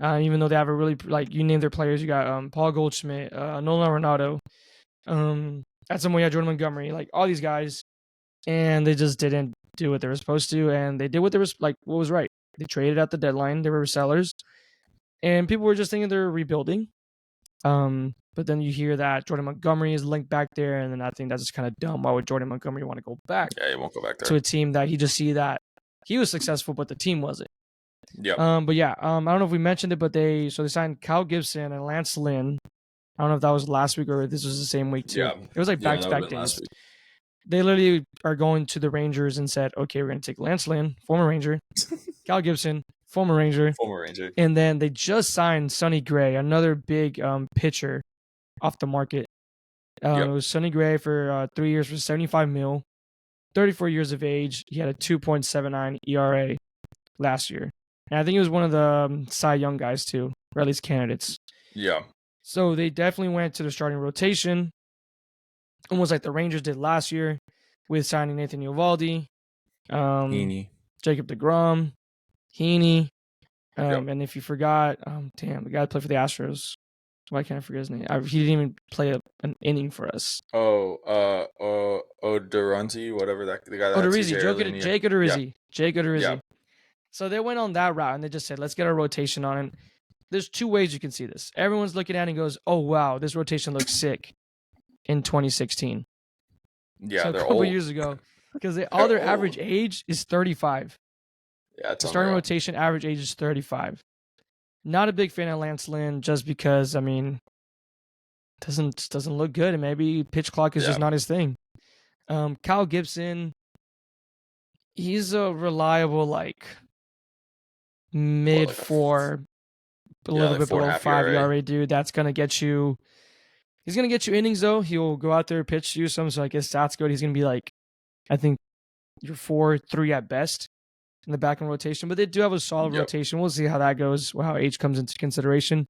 Even though they have a really, like, you name their players, you got Paul Goldschmidt, Nolan Arenado, at some point, Jordan Montgomery, like all these guys, and they just didn't do what they were supposed to, and they did what was right. They traded at the deadline. They were sellers, and people were just thinking they're rebuilding. But then you hear that Jordan Montgomery is linked back there, and then I think that's just kind of dumb. Why would Jordan Montgomery want to go back? Yeah, he won't go back there to a team that he just see that he was successful, but the team wasn't. Yeah. But yeah, I don't know if we mentioned it, but they signed Kyle Gibson and Lance Lynn. I don't know if that was last week or this was the same week too. Yeah. It was like back-to-back days. They literally are going to the Rangers and said, okay, we're going to take Lance Lynn, former Ranger, Kyle Gibson, former Ranger. And then they just signed Sonny Gray, another big pitcher off the market. It was Sonny Gray for 3 years for $75 million, 34 years of age. He had a 2.79 ERA last year. And I think he was one of the Cy Young guys too, or at least candidates. Yeah. So they definitely went to the starting rotation, almost like the Rangers did last year with signing Nathan Eovaldi, Heaney, Jacob deGrom, Heaney, and if you forgot, the guy that played for the Astros. Why can't I forget his name? He didn't even play an inning for us. Odorizzi, whatever the guy. Odorizzi, Jake Odorizzi. Jake Odorizzi. Yeah. So they went on that route, and they just said, let's get our rotation on it. There's two ways you can see this. Everyone's looking at it and goes, oh, wow, this rotation looks sick in 2016. Yeah, so they're a couple old. years ago. Because their average age is 35. Yeah, it's the starting rotation average age is 35. Not a big fan of Lance Lynn just because, I mean, doesn't look good, and maybe pitch clock is just not his thing. Kyle Gibson, he's a reliable, mid-4, a little bit below 5 ERA dude. That's going to get you... He's going to get you innings, though. He'll go out there, pitch you some, so I guess that's good. He's going to be I think, your 4-3 at best in the back end rotation. But they do have a solid rotation. We'll see how that goes, how age comes into consideration.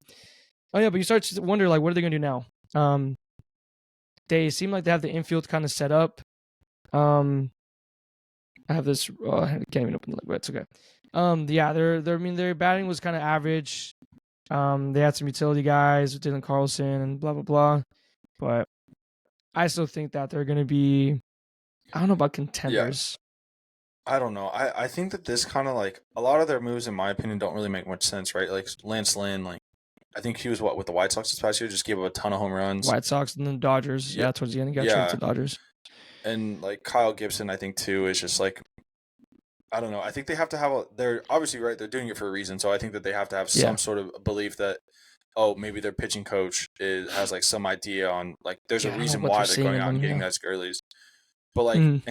Oh, yeah, but you start to wonder, what are they going to do now? They seem like they have the infield kind of set up. I have this... I can't even open it, but it's okay. Their batting was kind of average. They had some utility guys with Dylan Carlson and blah, blah, blah. But I still think that they're going to be... I don't know about contenders. Yeah. I don't know. I think that this kind of a lot of their moves, in my opinion, don't really make much sense, right? Like Lance Lynn, I think he was with the White Sox this past year, just gave up a ton of home runs. White Sox and then Dodgers. Yeah, towards the end, he got traded to Dodgers. And Kyle Gibson, I think too, is just I don't know. I think they have to have they're obviously right. They're doing it for a reason. So I think that they have to have some sort of belief that, maybe their pitching coach has some idea on there's a reason why they're going out and getting those earlies. But and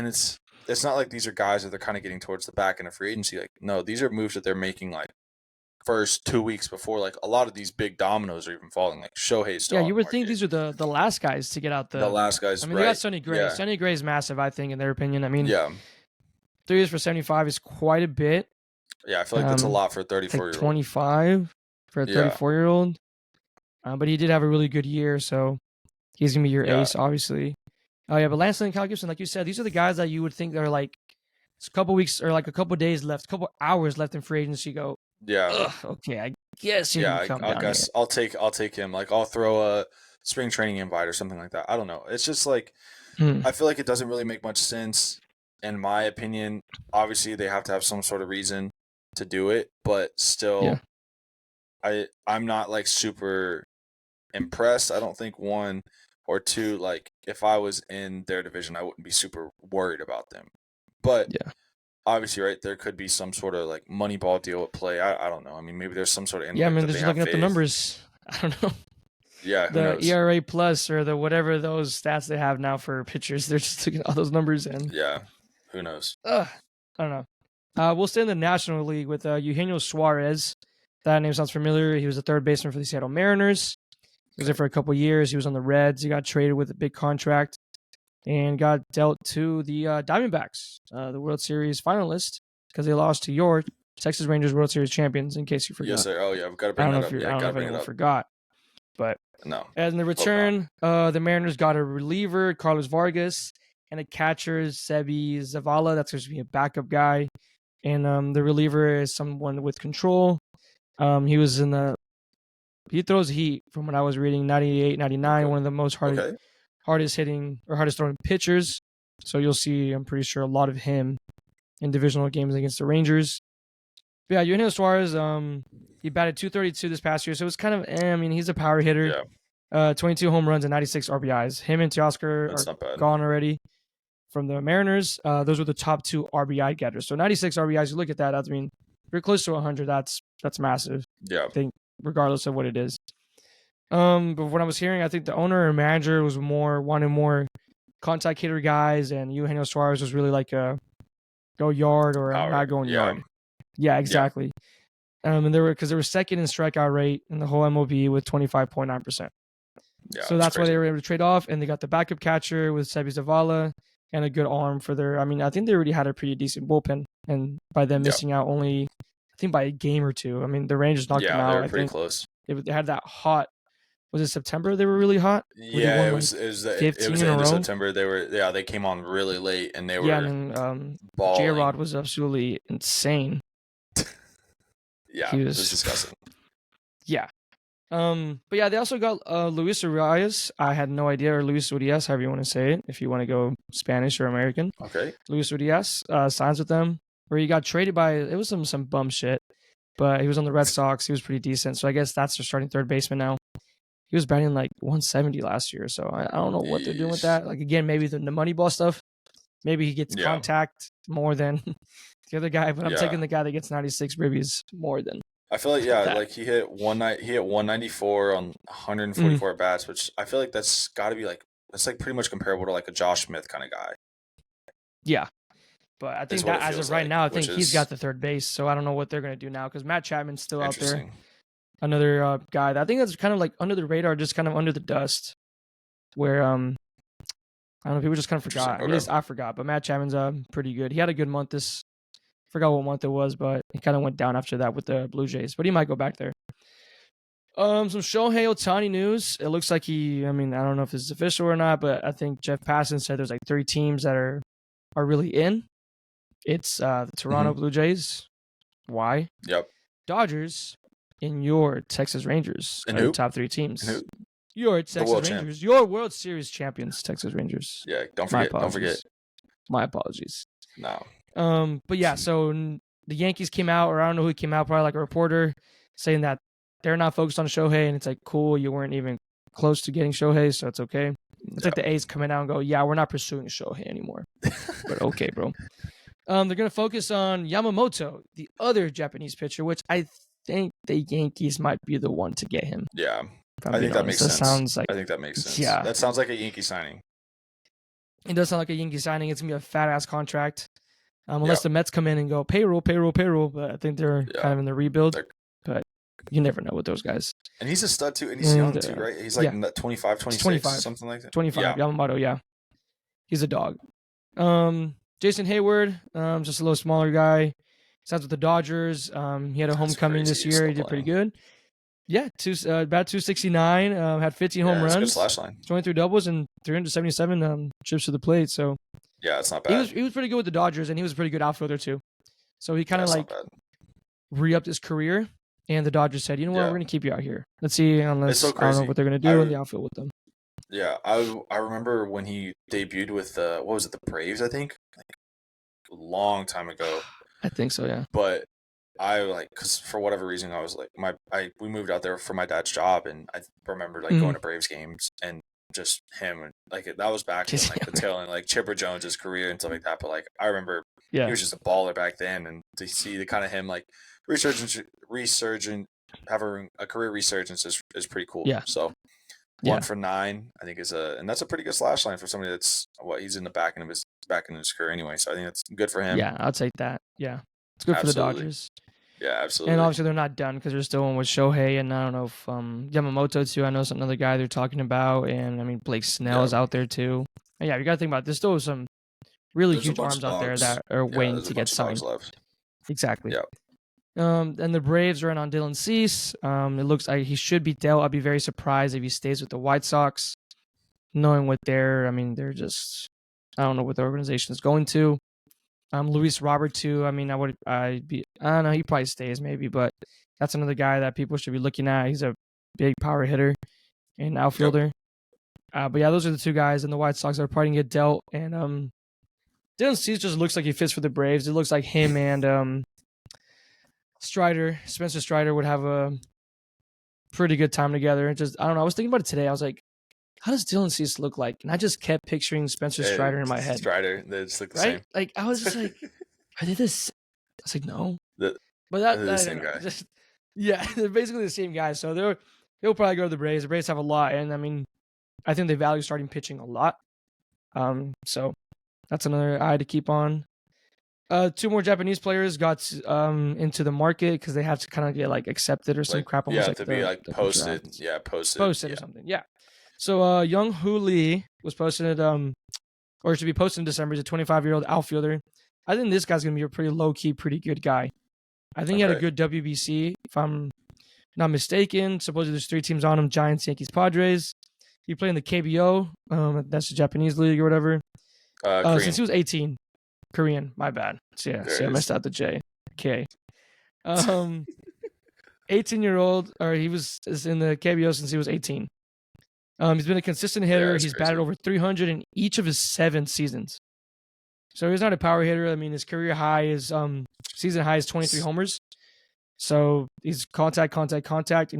it's not like these are guys that they're kind of getting towards the back end of free agency. No, these are moves that they're making first 2 weeks before a lot of these big dominoes are even falling. Shohei's still. Yeah, you would think these are the last guys to get out the last guys. I mean, they got Sonny Gray. Yeah. Sonny Gray is massive, I think, in their opinion. I mean, 3 years for 75 is quite a bit. Yeah, I feel like that's a lot for a 34-year-old. 25 for a 34-year-old. But he did have a really good year, so he's gonna be your ace, obviously. Oh yeah, but Lance Lynn and Kyle Gibson, like you said, these are the guys that you would think are it's a couple weeks or a couple days left, a couple hours left in free agency. Go, okay, I guess you can come down here. I'll take him. I'll throw a spring training invite or something like that. I don't know. It's just I feel like it doesn't really make much sense, in my opinion. Obviously, they have to have some sort of reason to do it, but still, I'm not super impressed. I don't think, one or two, if I was in their division, I wouldn't be super worried about them. But obviously, right, there could be some sort of like Moneyball deal at play. I don't know. I mean, maybe there's some sort of Yeah, I mean, that they're they just have looking at the faith. numbers. I don't know. Yeah, who The knows? ERA plus or the whatever those stats they have now for pitchers, they're just looking at all those numbers and Yeah, who knows? I don't know. We'll stay in the National League with Eugenio Suarez. That name sounds familiar. He was a third baseman for the Seattle Mariners. He was there for a couple years. He was on the Reds. He got traded with a big contract and got dealt to the Diamondbacks, the World Series finalist, because they lost to your Texas Rangers World Series champions, in case you forgot. Yes, sir. Oh, yeah, we've got to bring that up. I don't know if anyone forgot. But no. And in the return, the Mariners got a reliever, Carlos Vargas, and a catcher, Sebi Zavala. That's going to be a backup guy. And the reliever is someone with control. He was he throws heat from what I was reading, 98, 99, okay. One of the most hardest hitting or hardest throwing pitchers. So you'll see, I'm pretty sure, a lot of him in divisional games against the Rangers. But yeah, Eugenio Suarez, he batted .232 this past year, so it was kind of, I mean, he's a power hitter. Yeah. 22 home runs and 96 RBIs. Him and Teoscar are gone already from the Mariners. Those were the top 2 RBI getters. So 96 RBIs, you look at that, I mean, if you're close to 100, that's massive. Yeah. I think, regardless of what it is. But when I was hearing, I think the owner and manager was wanted more contact hitter guys, and Eugenio Suarez was really like a go yard or I'm not going yard. Yeah, exactly. Yeah. And they were second in strikeout rate in the whole MLB with 25.9%. Yeah, so that's why they were able to trade off, and they got the backup catcher with Sebi Zavala and a good arm for their. I mean, I think they already had a pretty decent bullpen, and by them missing out only, I think by a game or two. I mean, the Rangers knocked them out. Yeah, they were pretty close. They had that hot. Was it September? They were really hot. Yeah, it was the end of September. They came on really late, and they were and J-Rod was absolutely insane. Yeah, it was disgusting. Yeah. But yeah, they also got Luis Urias. I had no idea, or Luis Urias, however you want to say it, if you want to go Spanish or American. Okay. Luis Urias signs with them, where he got traded by, it was some bum shit, but he was on the Red Sox. He was pretty decent, so I guess that's their starting third baseman now. He was batting like 170 last year, so I don't know what they're doing with that. Like, again, maybe the Moneyball stuff. Maybe he gets contact more than the other guy, but I'm taking the guy that gets 96 ribbies more than. I feel like like he hit 194 on 144 at bats, which I feel like that's got to be that's like pretty much comparable to like a Josh Smith kind of guy. Yeah, but I think that as of right now, I think he's got the third base, so I don't know what they're gonna do now because Matt Chapman's still out there. Another guy that I think that's kind of like under the radar, just kind of under the dust, where I don't know, people just kind of forgot. At least I forgot, but Matt Chapman's pretty good. He had a good month forgot what month it was, but he kind of went down after that with the Blue Jays, but he might go back there. Some Shohei Ohtani news. It looks like I don't know if this is official or not, but I think Jeff Passan said there's like 3 teams that are really in. It's the Toronto Blue Jays. Why? Yep. Dodgers and your Texas Rangers are the top 3 teams. Your Texas Rangers. Your World Series champions, Texas Rangers. Yeah, don't forget. My apologies. No. But yeah, so the Yankees came out, or I don't know who came out, probably like a reporter saying that they're not focused on Shohei, and it's like, cool, you weren't even close to getting Shohei, so it's okay. It's like the A's coming out and go, yeah, we're not pursuing Shohei anymore. But okay, bro. They're going to focus on Yamamoto, the other Japanese pitcher, which I think the Yankees might be the one to get him. Yeah, I think that makes sense. I think that makes sense. Yeah. That sounds like a Yankee signing. It does sound like a Yankee signing. It's going to be a fat-ass contract. Unless the Mets come in and go payroll. But I think they're kind of in the rebuild. But you never know with those guys. And he's a stud, too. And he's young, too, right? He's like 25, 26, something like that. 25, Yamamoto, yeah. He's a dog. Jason Hayward, just a little smaller guy. Signs with the Dodgers. He had a homecoming this year. He did pretty good. Yeah, about 269. Had 15 home runs. Good slash line. 23 doubles and 377 trips to the plate. So yeah, it's not bad. He was pretty good with the Dodgers, and he was a pretty good outfielder too. So he kind of re-upped his career, and the Dodgers said, you know what, we're going to keep you out here. Let's see, unless I don't know what they're going to do in the outfield with them. Yeah, I remember when he debuted with the Braves, I think? A long time ago. I think so, yeah. But because for whatever reason, I was like, we moved out there for my dad's job, and I remember going to Braves games and just him, and that was back in the tail end, Chipper Jones's career and stuff like that. But I remember he was just a baller back then. And to see the kind of him like resurgent, having a career resurgence is pretty cool. Yeah. So 1 for 9, I think and that's a pretty good slash line for somebody that's he's in the back end of his career anyway. So I think that's good for him. Yeah, I'll take that. Yeah, it's good for the Dodgers. Yeah, absolutely. And obviously they're not done because they're still on with Shohei, and I don't know if Yamamoto too. I know it's another guy they're talking about, and I mean Blake Snell is out there too. And yeah, you got to think about it. There's still some really huge arms out there that are waiting to get signed. Exactly. Yeah. And the Braves are in on Dylan Cease. It looks like he should be dealt. I'd be very surprised if he stays with the White Sox, knowing what they're just, I don't know what the organization is going to. Luis Robert too. I mean, I don't know. He probably stays maybe, but that's another guy that people should be looking at. He's a big power hitter and outfielder. Yep. But yeah, those are the two guys in the White Sox that are probably gonna get dealt. And Dylan Cease just looks like he fits for the Braves. It looks like him and Spencer Strider would have a pretty good time together. Just I don't know. I was thinking about it today. I was like, how does Dylan Cease look like? And I just kept picturing Spencer Strider in my head. Strider, they just look the same. Like I was just like, are they this? I was like, no. They're the same guy. Yeah, they're basically the same guy. So he'll probably go to the Braves. The Braves have a lot, and I mean, I think they value starting pitching a lot. So that's another eye to keep on. 2 more Japanese players got into the market because they have to kind of get like accepted or some crap. Yeah, to be like posted. Yeah, posted or something. Yeah. So Young Hoo Lee was posted, or should be posted in December. He's a 25-year-old outfielder. I think this guy's gonna be a pretty low key, pretty good guy. I think he had a good WBC, if I'm not mistaken. Supposedly there's 3 teams on him: Giants, Yankees, Padres. He played in the KBO. That's the Japanese league or whatever. Since he was 18. Korean, my bad. So yeah, I messed out the J. K. 18-year-old, or he was in the KBO since he was 18. He's been a consistent hitter. He's batted over 300 in each of his 7 seasons. So he's not a power hitter. I mean, his career high is season high is 23 homers. So he's contact, and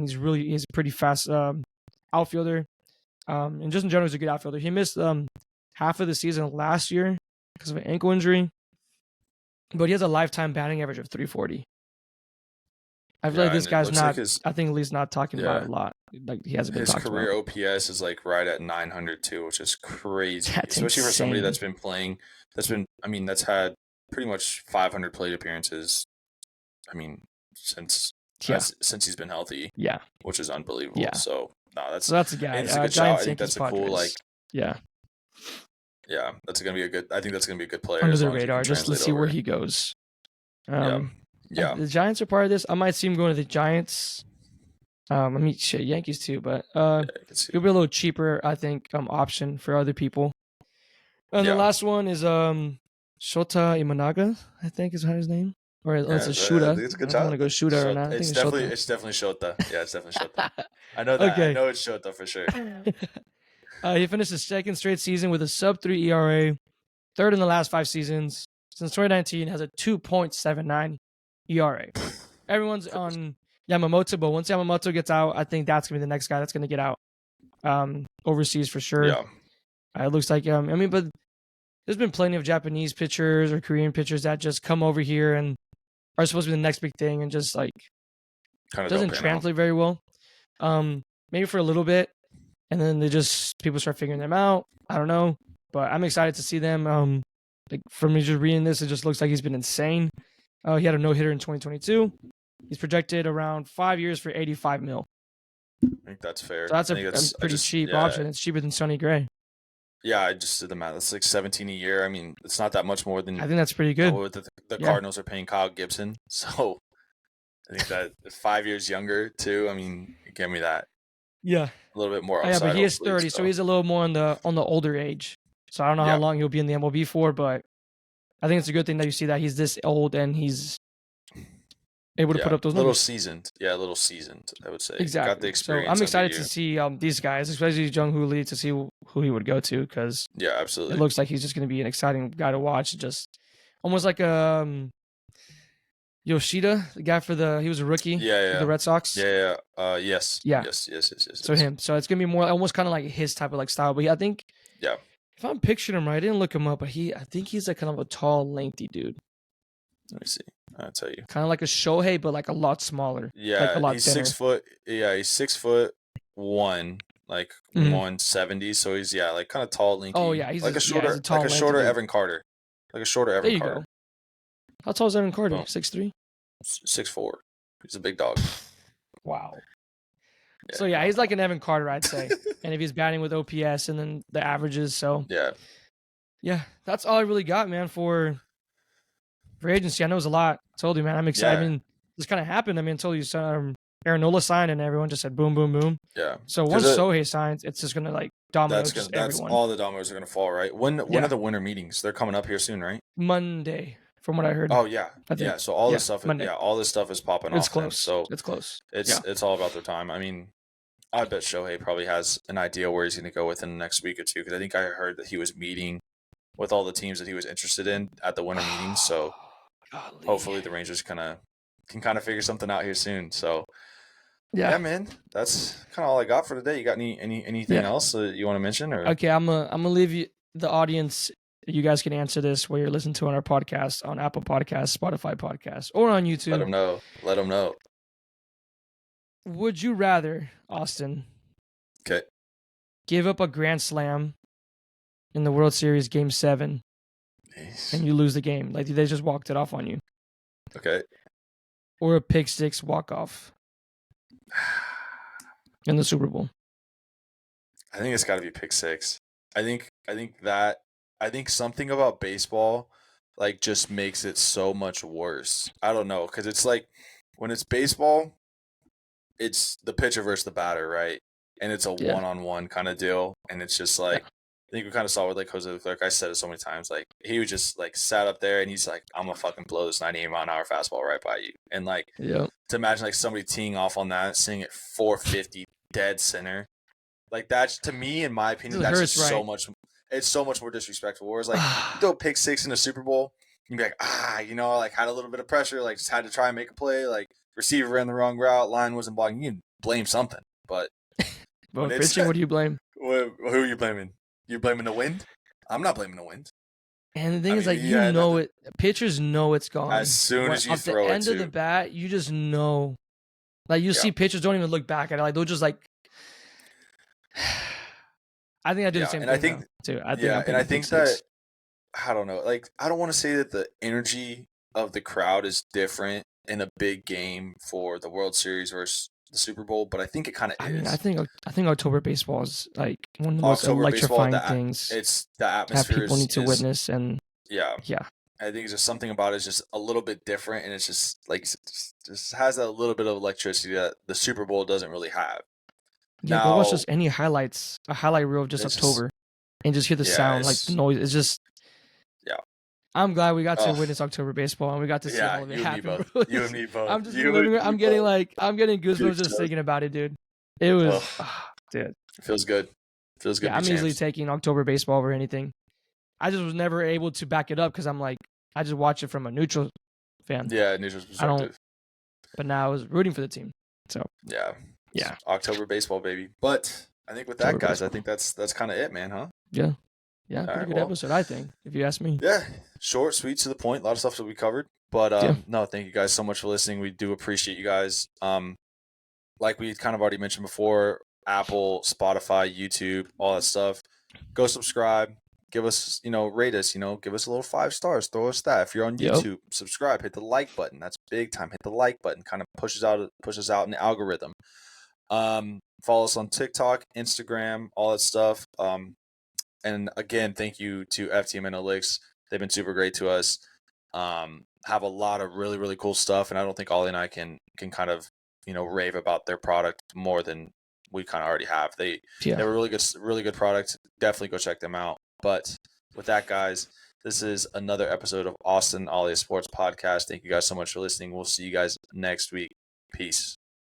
he's a pretty fast outfielder. And just in general, he's a good outfielder. He missed half of the season last year because of an ankle injury, but he has a lifetime batting average of 340. I feel like this guy's not. Like I think at least not talking about it a lot. Like he hasn't been talked about. His career OPS is like right at 900 too, which is crazy, especially insane. For somebody that's been playing. That's had pretty much 500 plate appearances. I mean, since he's been healthy. Yeah, which is unbelievable. Yeah. So that's a guy. It's a good shot. I think that's a cool Yeah, that's gonna be a good. I think that's gonna be a good player. Under the radar, just let's see where he goes. Yeah, the Giants are part of this. I might see him going to the Giants. Yankees too, but it'll be a little cheaper, I think, option for other people. And the last one is Shota Imanaga, I think is his name, or it's a Shuta. It's a good I don't want to go Shuta or not. It's definitely Shota. Yeah, it's definitely Shota. I know that. Okay. I know it's Shota for sure. He finished his 2nd straight season with a sub-3 ERA, 3rd in the last 5 seasons. Since 2019, has a 2.79 ERA. Everyone's on Yamamoto, but once Yamamoto gets out, I think that's going to be the next guy that's going to get out overseas for sure. Yeah. It looks like, but there's been plenty of Japanese pitchers or Korean pitchers that just come over here and are supposed to be the next big thing and just like doesn't translate very well. Maybe for a little bit, and then people start figuring them out. I don't know, but I'm excited to see them. For me just reading this, it just looks like he's been insane. He had a no-hitter in 2022. He's projected around 5 years for $85 million. I think that's fair. So that's a pretty cheap option. It's cheaper than Sonny Gray. Yeah, I just did the math. That's like 17 a year. I mean, it's not that much more than. I think that's pretty good. The Cardinals are paying Kyle Gibson, so I think that 5 years younger too. I mean, give me that. Yeah, a little bit more. Yeah, but he is 30, so he's a little more on the older age. So I don't know how long he'll be in the MLB for, but I think it's a good thing that you see that he's this old and he's able to put up those numbers. A little seasoned, I would say. Exactly. Got the experience. So I'm excited to see these guys, especially Jung Hoo Lee, to see who he would go to because absolutely. It looks like he's just going to be an exciting guy to watch. Just almost like Yoshida, the guy he was a rookie for the Red Sox. Yes. So him. So it's going to be more almost kind of like his type of like style. But I think If I'm picturing him right, I didn't look him up, but I think he's like kind of a tall, lengthy dude. Let me see. I'll tell you. Kind of like a Shohei, but like a lot smaller. Yeah, like a lot he's thinner. 6 foot. Yeah, he's 6'1", like 170. So he's like kind of tall, lanky. Oh yeah, he's like a shorter, he's a tall, like a shorter dude. Evan Carter. Like a shorter Evan There you Carter. go. How tall is Evan Carter? 6'3"? 6'4". He's a big dog. Wow. Yeah, so yeah, he's like an Evan Carter, I'd say. And if he's batting with OPS and then the averages, so yeah, that's all I really got, man, for free agency. I know it was a lot. I told you, man, I'm excited. I mean, this kind of happened. I mean, I told you, Aaron Nola signed, and everyone just said boom, boom, boom. Yeah. So once Shohei signs, it's just gonna like domino just everyone. That's all the dominoes are gonna fall, right? When are the winter meetings? They're coming up here soon, right? Monday, from what I heard. Oh yeah, yeah. So all this stuff, all this stuff is popping off. It's close. So it's close. It's all about their time. I mean, I bet Shohei probably has an idea where he's going to go within the next week or two, because I think I heard that he was meeting with all the teams that he was interested in at the winter meetings. So hopefully the Rangers can kind of figure something out here soon. So yeah, man, that's kind of all I got for today. You got anything else that you want to mention? Or okay, I'm gonna leave you the audience. You guys can answer this while you're listening to on our podcast, on Apple Podcasts, Spotify Podcasts, or on YouTube. Let them know. Would you rather, Austin, give up a grand slam in the World Series Game 7 and you lose the game? Like, they just walked it off on you. Okay. Or a pick six walk-off in the Super Bowl? I think it's got to be pick six. I think something about baseball like just makes it so much worse. I don't know, because it's like when it's baseball, it's the pitcher versus the batter, right? And it's a one-on-one kind of deal. And it's just like, I think we kind of saw with like Jose Leclerc. I said it so many times. Like, he was just like sat up there and he's like, I'm going to fucking blow this 98-mile-an-hour fastball right by you. And like, to imagine like somebody teeing off on that, seeing it 450 dead center. Like, that's, to me, in my opinion, that's just so much. It's so much more disrespectful. Whereas like, you throw a pick six in the Super Bowl, you'd be like, like had a little bit of pressure, like just had to try and make a play, like receiver ran the wrong route, line wasn't blocking. You can blame something, but pitching, what do you blame? Who are you blaming? You're blaming the wind? I'm not blaming the wind. And the thing is, like, it. Pitchers know it's gone as soon as you throw it. At the end of the bat, you just know. Like, you see pitchers don't even look back at it. Like, they'll just like. I think I do the same thing. I think too. I think that I don't know. Like, I don't want to say that the energy of the crowd is different in a big game for the World Series versus the Super Bowl, but I think it kind of is. I mean, I think October baseball is like one of the most electrifying things. It's the atmosphere that people need to witness, and I think it's just something about it is just a little bit different, and it's just like just has a little bit of electricity that the Super Bowl doesn't really have. Yeah, go watch just any highlights, a highlight reel of just October, and just hear the sound, like the noise. It's just I'm glad we got to witness October baseball, and we got to see all of it happen. You and me both. I'm getting goosebumps just thinking about it, dude. It was, dude. It feels good. Yeah, I'm easily taking October baseball over anything. I just was never able to back it up because I'm like, I just watch it from a neutral fan. Yeah, neutral perspective. But now I was rooting for the team. So yeah. October baseball, baby. But I think with that, guys, I think that's kind of it, man, huh? Yeah. Yeah, pretty good episode, I think, if you ask me. Yeah, short, sweet, to the point. A lot of stuff that we covered. But no, thank you guys so much for listening. We do appreciate you guys. Like we kind of already mentioned before, Apple, Spotify, YouTube, all that stuff. Go subscribe. Give us, rate us, give us a little 5 stars. Throw us that. If you're on YouTube, subscribe. Hit the like button. That's big time. Hit the like button. Kind of pushes out in the algorithm. Follow us on TikTok, Instagram, all that stuff. And again, thank you to FTM Analytics. They've been super great to us. Have a lot of really, really cool stuff. And I don't think Ollie and I can kind of, rave about their product more than we kind of already have. They have a really good product. Definitely go check them out. But with that, guys, this is another episode of Austin Ollie Sports Podcast. Thank you guys so much for listening. We'll see you guys next week. Peace.